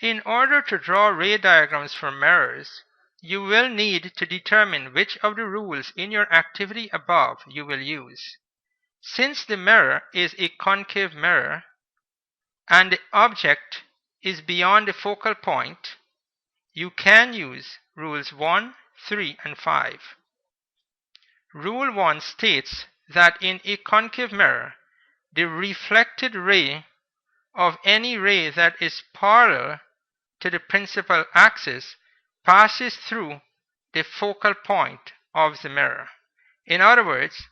In order to draw ray diagrams for mirrors, you will need to determine which of the rules in your activity above you will use. Since the mirror is a concave mirror and the object is beyond the focal point, you can use rules 1, 3, and 5. Rule 1 states that in a concave mirror, the reflected ray of any ray that is parallel to the principal axis passes through the focal point of the mirror. In other words,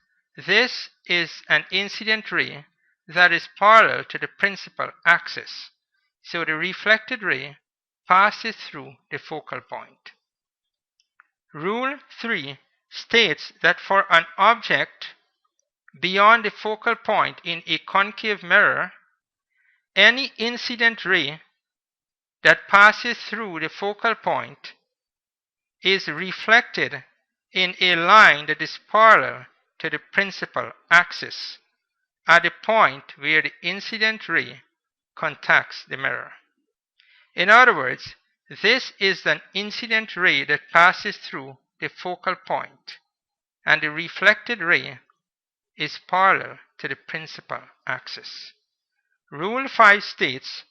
this is an incident ray that is parallel to the principal axis, so the reflected ray passes through the focal point. Rule 3 states that for an object beyond the focal point in a concave mirror, any incident ray that passes through the focal point is reflected in a line that is parallel to the principal axis at the point where the incident ray contacts the mirror. In other words, this is an incident ray that passes through the focal point, and the reflected ray is parallel to the principal axis. Rule 5 states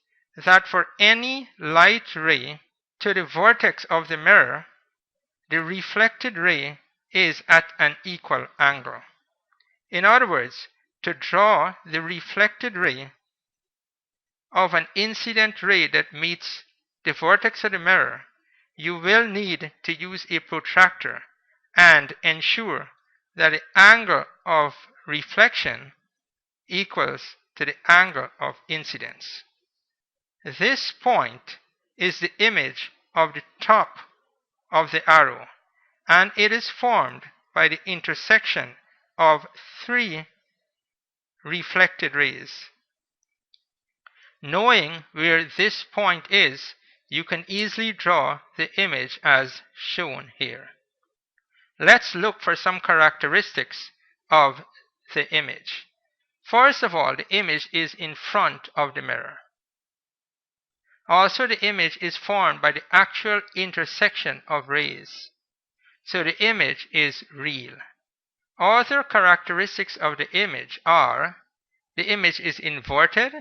that for any light ray to the vertex of the mirror, the reflected ray is at an equal angle. In other words, to draw the reflected ray of an incident ray that meets the vertex of the mirror, you will need to use a protractor and ensure that the angle of reflection equals to the angle of incidence. This point is the image of the top of the arrow, and it is formed by the intersection of 3 reflected rays. Knowing where this point is, you can easily draw the image as shown here. Let's look for some characteristics of the image. First of all, the image is in front of the mirror. Also, the image is formed by the actual intersection of rays, so the image is real. Other characteristics of the image are: the image is inverted,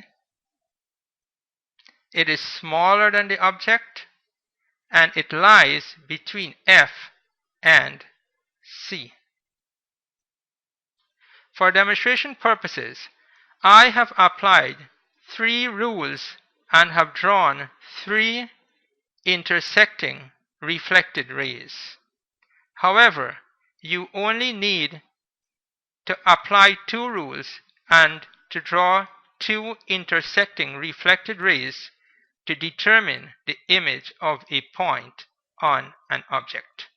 it is smaller than the object, and it lies between F and C. For demonstration purposes, I have applied 3 rules and have drawn 3 intersecting reflected rays. However, you only need to apply 2 rules and to draw 2 intersecting reflected rays to determine the image of a point on an object.